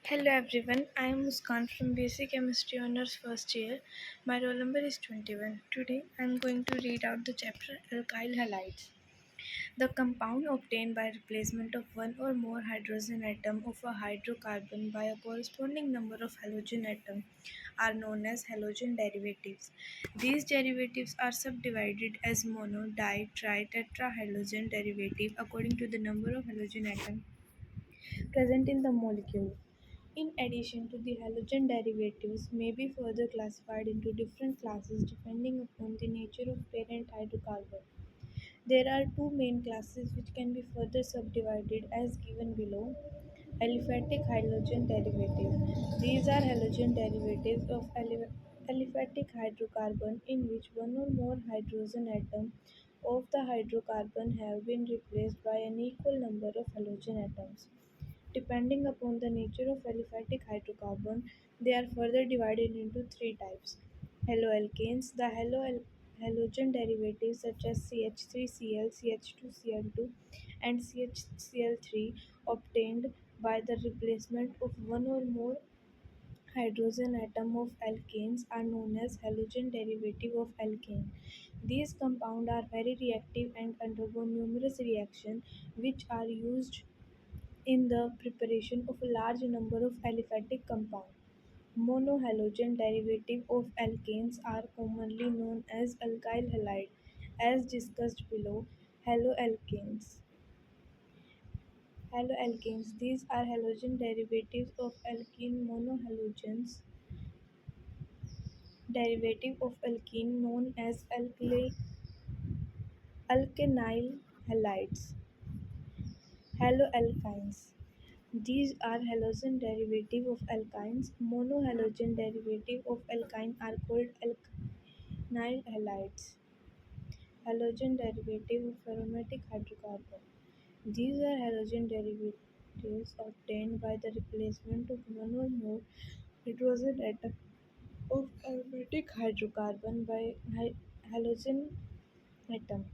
Hello everyone, I am Muskan from Basic Chemistry Honors first year. My roll number is 21. Today I am going to read out the chapter Alkyl halides. The compound obtained by replacement of one or more hydrogen atom of a hydrocarbon by a corresponding number of halogen atoms are known as halogen derivatives. These derivatives are subdivided as mono, di, tri, tetrahalogen derivative according to the number of halogen atoms present in the molecule. In addition to the halogen derivatives may be further classified into different classes depending upon the nature of parent hydrocarbon. There are two main classes which can be further subdivided as given below. Aliphatic halogen derivative. These are halogen derivatives of aliphatic hydrocarbon in which one or more hydrogen atoms of the hydrocarbon have been replaced by an equal number of halogen atoms. Depending upon the nature of aliphatic hydrocarbon, they are further divided into three types. Haloalkanes. The halogen derivatives such as CH3Cl, CH2Cl2, and CHCl3 obtained by the replacement of one or more hydrogen atom of alkanes are known as halogen derivative of alkane. These compounds are very reactive and undergo numerous reactions which are used in the preparation of a large number of aliphatic compounds. Monohalogen derivatives of alkanes are commonly known as alkyl halide, as discussed below. Haloalkanes. Haloalkanes. These are halogen derivatives of alkene monohalogens. Derivative of alkene known as alkenyl halides. Haloalkynes. These are halogen derivative of alkynes. Monohalogen derivative of alkyne are called alkynyl halides. Halogen derivative of aromatic hydrocarbon. These are halogen derivatives obtained by the replacement of one or more hydrogen atom of aromatic hydrocarbon by halogen atom.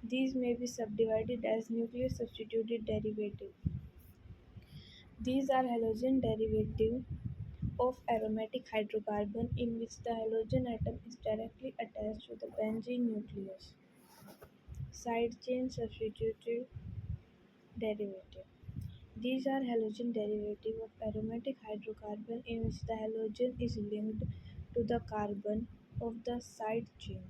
These may be subdivided as nuclear substituted derivative. These are halogen derivative of aromatic hydrocarbon in which the halogen atom is directly attached to the benzene nucleus. Side chain substituted derivative. These are halogen derivative of aromatic hydrocarbon in which the halogen is linked to the carbon of the side chain.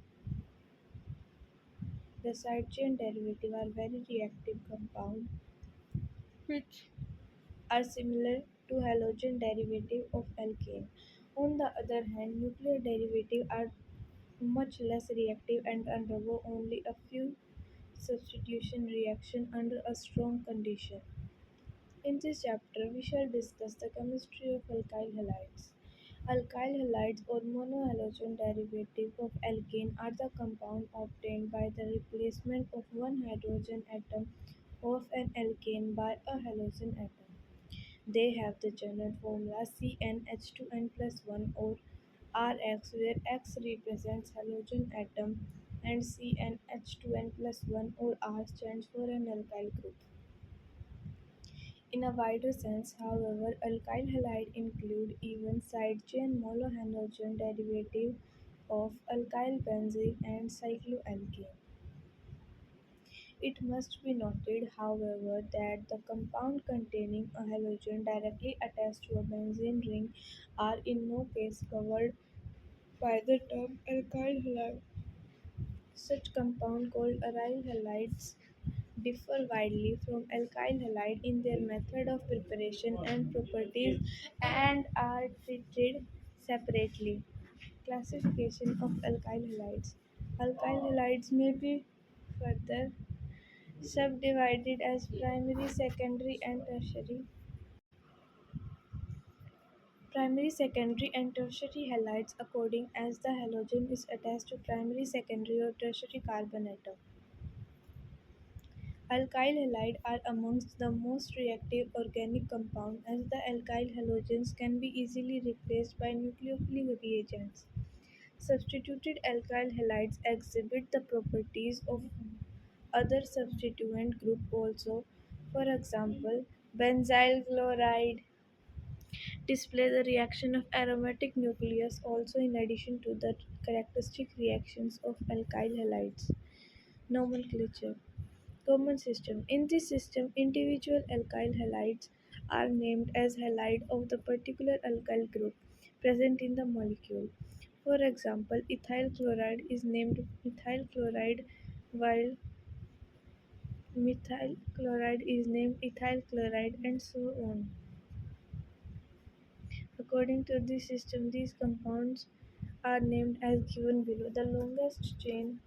The side chain derivative are very reactive compounds which are similar to halogen derivative of alkane. On the other hand, nuclear derivatives are much less reactive and undergo only a few substitution reactions under a strong condition. In this chapter, we shall discuss the chemistry of alkyl halides. Alkyl halides or monohalogen derivative of alkane are the compound obtained by the replacement of one hydrogen atom of an alkane by a halogen atom. They have the general formula CnH2n plus 1 or Rx, where X represents halogen atom and CnH2n plus 1 or R stands for an alkyl group. In a wider sense, however, alkyl halide include even side chain monohalogen derivative of alkyl benzene and cycloalkane. It must be noted, however, that the compound containing a halogen directly attached to a benzene ring are in no case covered by the term alkyl halide. Such compounds called aryl halides differ widely from alkyl halide in their method of preparation and properties and are treated separately. Classification of alkyl halides. Alkyl halides may be further subdivided as primary, secondary, and tertiary. Primary, secondary, and tertiary halides according as the halogen is attached to primary, secondary, or tertiary carbon atom. Alkyl halides are amongst the most reactive organic compounds as the alkyl halogens can be easily replaced by nucleophilic reagents. Substituted alkyl halides exhibit the properties of other substituent group also. For example, benzyl chloride Display the reaction of aromatic nucleus also in addition to the characteristic reactions of alkyl halides. Nomenclature. Common system. In this system, individual alkyl halides are named as halide of the particular alkyl group present in the molecule. For example, ethyl chloride is named methyl chloride while methyl chloride is named ethyl chloride and so on. According to this system, these compounds are named as given below. The longest chain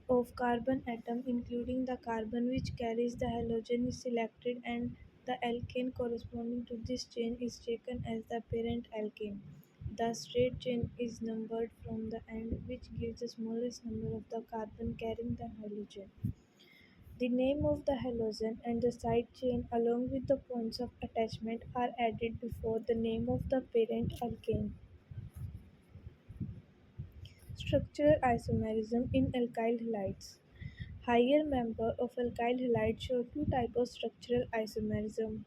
of carbon atom, including the carbon which carries the halogen, is selected, and the alkane corresponding to this chain is taken as the parent alkane. The straight chain is numbered from the end, which gives the smallest number of the carbon carrying the halogen. The name of the halogen and the side chain, along with the points of attachment, are added before the name of the parent alkane. Structural isomerism in alkyl halides. Higher members of alkyl halides show two types of structural isomerism: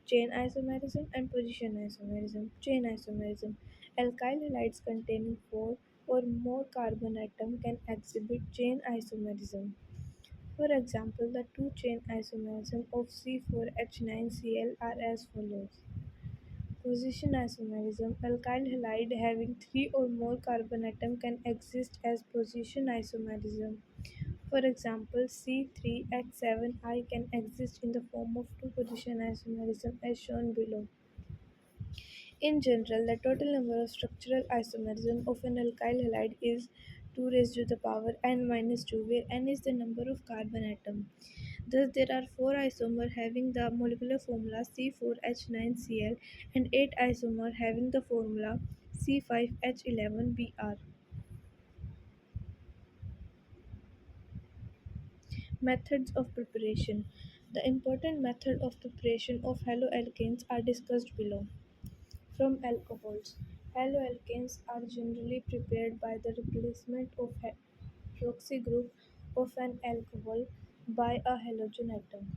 chain isomerism and position isomerism. Chain isomerism. Alkyl halides containing four or more carbon atoms can exhibit chain isomerism. For example, the two-chain isomerism of C4H9Cl are as follows. Position isomerism. Alkyl halide having three or more carbon atoms can exist as position isomerism. For example, C3H7I can exist in the form of two-position isomerism as shown below. In general, the total number of structural isomerism of an alkyl halide is 2 raised to the power n minus 2, where n is the number of carbon atoms. Thus, there are 4 isomers having the molecular formula C4H9Cl and 8 isomers having the formula C5H11Br. Methods of preparation. The important method of preparation of haloalkanes are discussed below. From alcohols. Haloalkanes are generally prepared by the replacement of hydroxy group of an alcohol by a halogen atom.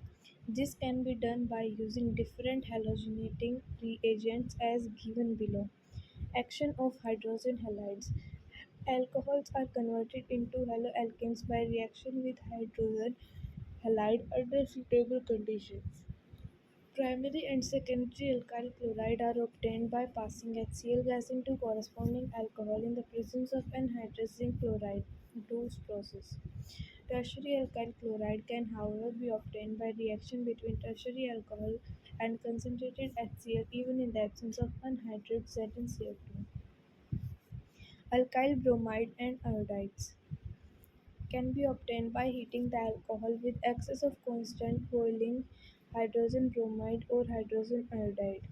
This can be done by using different halogenating reagents as given below. Action of hydrogen halides. Alcohols are converted into haloalkanes by reaction with hydrogen halide under suitable conditions. Primary and secondary alkyl chloride are obtained by passing HCl gas into corresponding alcohol in the presence of anhydrous zinc chloride (Dose process). Tertiary alkyl chloride can however be obtained by reaction between tertiary alcohol and concentrated HCl even in the absence of anhydrous ZnCl2. Alkyl bromide and iodides can be obtained by heating the alcohol with excess of constant boiling hydrogen bromide or hydrogen iodide.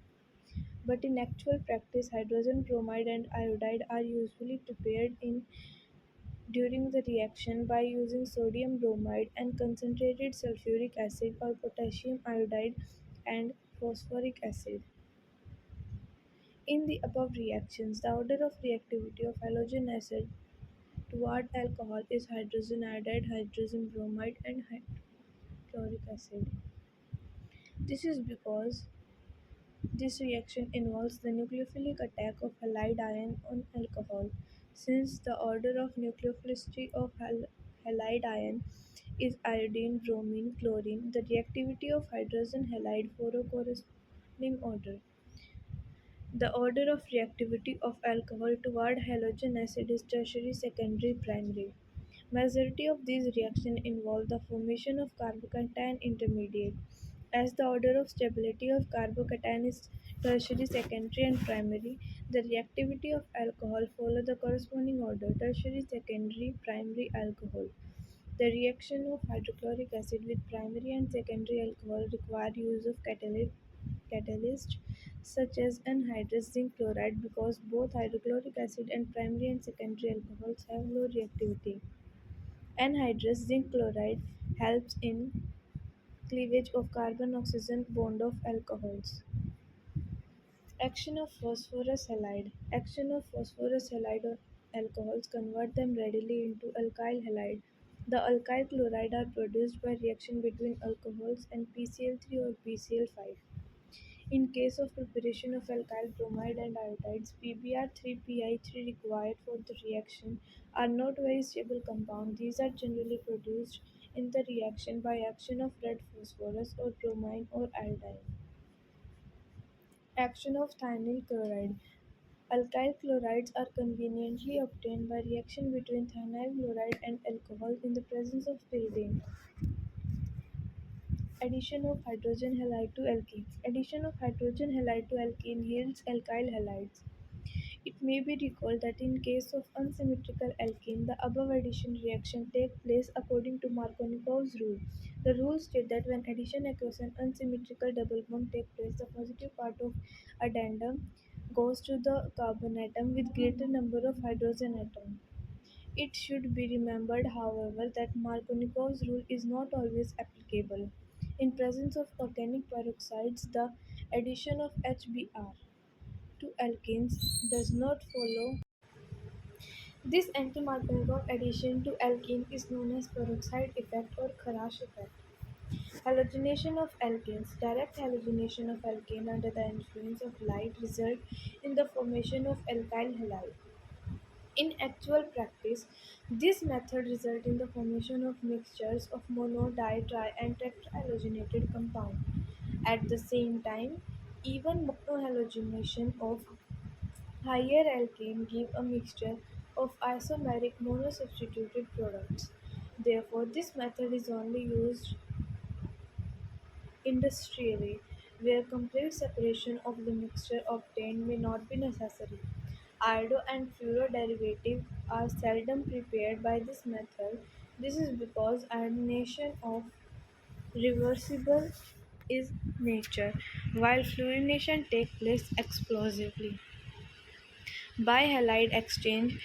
But in actual practice, hydrogen bromide and iodide are usually prepared in during the reaction by using sodium bromide and concentrated sulfuric acid or potassium iodide and phosphoric acid. In the above reactions, the order of reactivity of halogen acid toward alcohol is hydrogen iodide, hydrogen bromide, and hydrochloric acid. This is because this reaction involves the nucleophilic attack of halide ion on alcohol. Since the order of nucleophilicity of halide ion is iodine, bromine, chlorine, the reactivity of hydrogen halide follow corresponding order. The order of reactivity of alcohol toward halogen acid is tertiary, secondary, primary. Majority of these reactions involve the formation of carbocation intermediate. As the order of stability of carbocation is tertiary, secondary, and primary, the reactivity of alcohol follows the corresponding order: tertiary, secondary, primary alcohol. The reaction of hydrochloric acid with primary and secondary alcohol require use of catalysts such as anhydrous zinc chloride because both hydrochloric acid and primary and secondary alcohols have low reactivity. Anhydrous zinc chloride helps in cleavage of carbon-oxygen bond of alcohols. Action of phosphorus halide. Action of phosphorus halide on alcohols convert them readily into alkyl halide. The alkyl chloride are produced by reaction between alcohols and PCl3 or PCl5. In case of preparation of alkyl bromide and iodides, PbR3 Pi3 required for the reaction are not very stable compounds. These are generally produced in the reaction by action of red phosphorus or bromine or iodine. Action of thionyl chloride. Alkyl chlorides are conveniently obtained by reaction between thionyl chloride and alcohol in the presence of pyridine. Addition of hydrogen halide to alkenes. Addition of hydrogen halide to alkene yields alkyl halides. It may be recalled that in case of unsymmetrical alkene, the above addition reaction takes place according to Markovnikov's rule. The rule states that when addition across an unsymmetrical double bond takes place, the positive part of addendum goes to the carbon atom with greater number of hydrogen atoms. It should be remembered, however, that Markovnikov's rule is not always applicable. In presence of organic peroxides, the addition of HBr to alkenes does not follow. This anti-Markovnikov addition to alkene is known as peroxide effect or Kharash effect. Halogenation of alkanes. Direct halogenation of alkane under the influence of light results in the formation of alkyl halide. In actual practice, this method results in the formation of mixtures of mono, di, tri, and tetrahalogenated compound. At the same time, even monohalogenation of higher alkane give a mixture of isomeric monosubstituted products. Therefore, this method is only used industrially, where complete separation of the mixture obtained may not be necessary. Iodo and fluoro derivatives are seldom prepared by this method. This is because iodination of reversible is nature, while fluorination takes place explosively. By halide exchange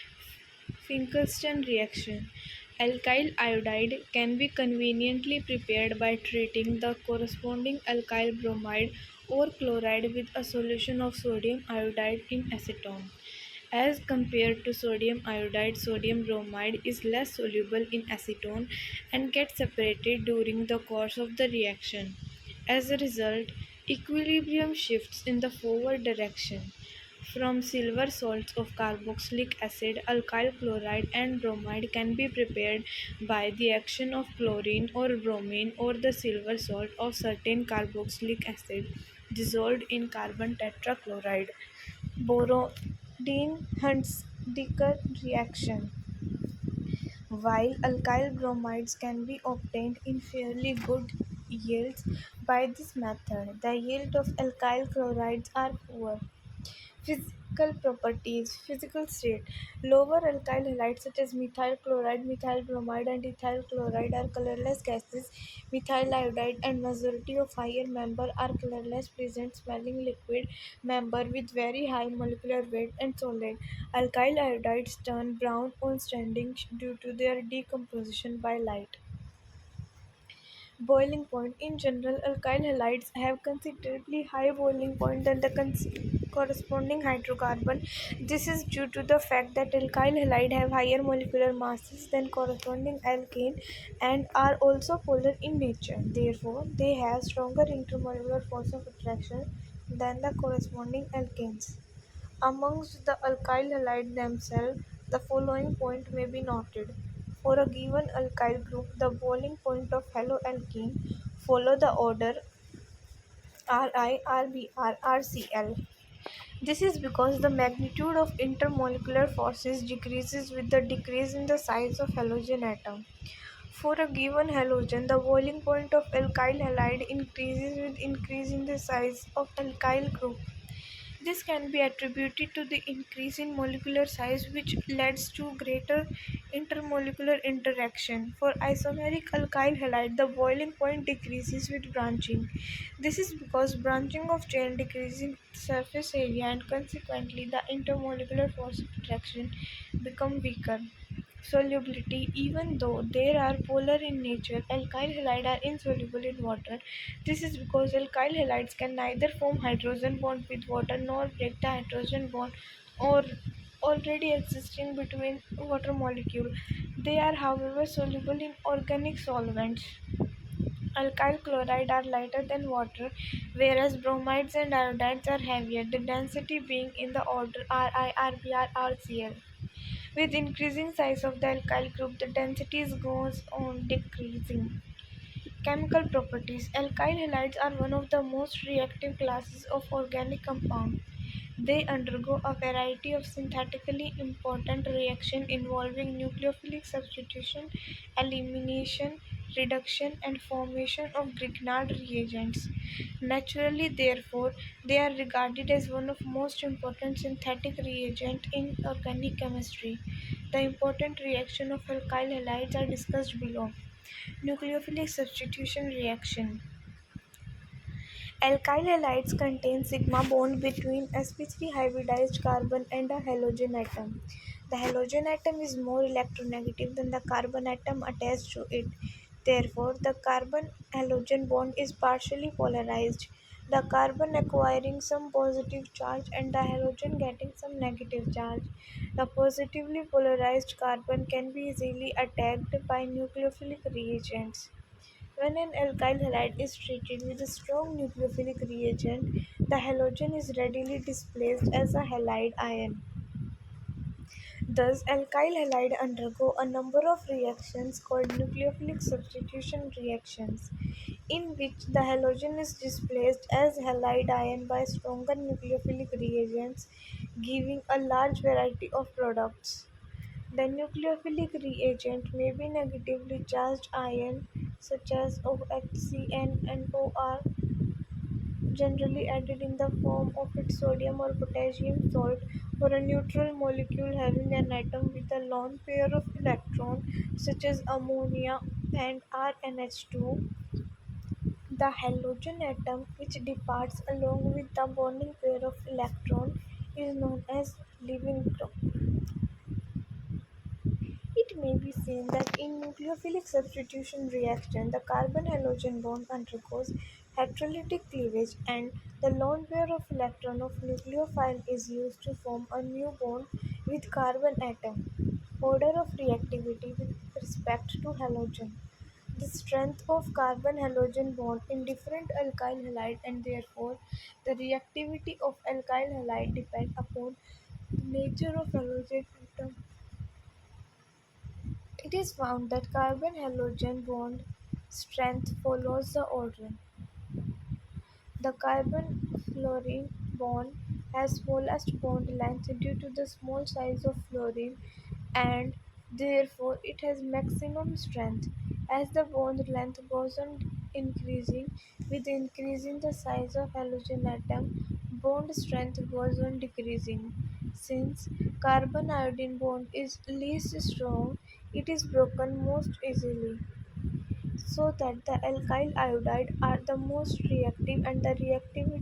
Finkelstein reaction. Alkyl iodide can be conveniently prepared by treating the corresponding alkyl bromide or chloride with a solution of sodium iodide in acetone. As compared to sodium iodide, sodium bromide is less soluble in acetone and gets separated during the course of the reaction. As a result, equilibrium shifts in the forward direction. From silver salts of carboxylic acid, alkyl chloride and bromide can be prepared by the action of chlorine or bromine or the silver salt of certain carboxylic acid dissolved in carbon tetrachloride. Borodin-Hunsaker reaction. While alkyl bromides can be obtained in fairly good yields by this method, the yield of alkyl chlorides are poor. Physical properties. Physical state. Lower alkyl halides such as methyl chloride, methyl bromide, and ethyl chloride are colorless gases. Methyl iodide and majority of higher member are colorless, pleasant smelling liquid member with very high molecular weight and solid. Alkyl iodides turn brown on standing due to their decomposition by light. Boiling point. In general, alkyl halides have considerably higher boiling point than the corresponding hydrocarbon. This is due to the fact that alkyl halide have higher molecular masses than corresponding alkane and are also polar in nature. Therefore, they have stronger intermolecular force of attraction than the corresponding alkanes. Amongst the alkyl halides themselves, the following point may be noted. For a given alkyl group, the boiling point of haloalkene follow the order Ri, Rbr, Rcl. This is because the magnitude of intermolecular forces decreases with the decrease in the size of halogen atom. For a given halogen, the boiling point of alkyl halide increases with increase in the size of alkyl group. This can be attributed to the increase in molecular size, which leads to greater intermolecular interaction. For isomeric alkyl halide, the boiling point decreases with branching. This is because branching of chain decreases surface area and consequently the intermolecular force of attraction become weaker. Solubility. Even though they are polar in nature, alkyl halides are insoluble in water. This is because alkyl halides can neither form hydrogen bond with water nor break the hydrogen bond or already existing between water molecule. They are however soluble in organic solvents. Alkyl chloride are lighter than water, whereas bromides and iodides are heavier, the density being in the order Ri, Rbr, Rcl. With increasing size of the alkyl group, the density goes on decreasing. Chemical properties. Alkyl halides are one of the most reactive classes of organic compound. They undergo a variety of synthetically important reactions involving nucleophilic substitution, elimination, reduction, and formation of Grignard reagents. Naturally, therefore, they are regarded as one of the most important synthetic reagents in organic chemistry. The important reactions of alkyl halides are discussed below. Nucleophilic substitution reaction. Alkyl halides contain sigma bond between sp3 hybridized carbon and a halogen atom. The halogen atom is more electronegative than the carbon atom attached to it. Therefore, the carbon-halogen bond is partially polarized, the carbon acquiring some positive charge and the halogen getting some negative charge. The positively polarized carbon can be easily attacked by nucleophilic reagents. When an alkyl halide is treated with a strong nucleophilic reagent, the halogen is readily displaced as a halide ion. Thus, alkyl halide undergo a number of reactions called nucleophilic substitution reactions, in which the halogen is displaced as halide ion by stronger nucleophilic reagents, giving a large variety of products. The nucleophilic reagent may be negatively charged ion such as OHCN and OR, generally added in the form of its sodium or potassium salt, or a neutral molecule having an atom with a lone pair of electrons such as ammonia and RNH2. The halogen atom, which departs along with the bonding pair of electrons, is known as leaving group. It may be seen that in nucleophilic substitution reaction, the carbon-halogen bond undergoes electrolytic cleavage and the lone pair of electron of nucleophile is used to form a new bond with carbon atom. Order of reactivity with respect to halogen. The strength of carbon-halogen bond in different alkyl halide and therefore the reactivity of alkyl halide depend upon the nature of halogen atom. It is found that carbon-halogen bond strength follows the order. The carbon-fluorine bond has smallest bond length due to the small size of fluorine and therefore it has maximum strength. As the bond length goes on increasing with increasing the size of halogen atom, bond strength goes on decreasing. Since carbon-iodine bond is least strong, it is broken most easily, so that the alkyl iodide are the most reactive and the reactivity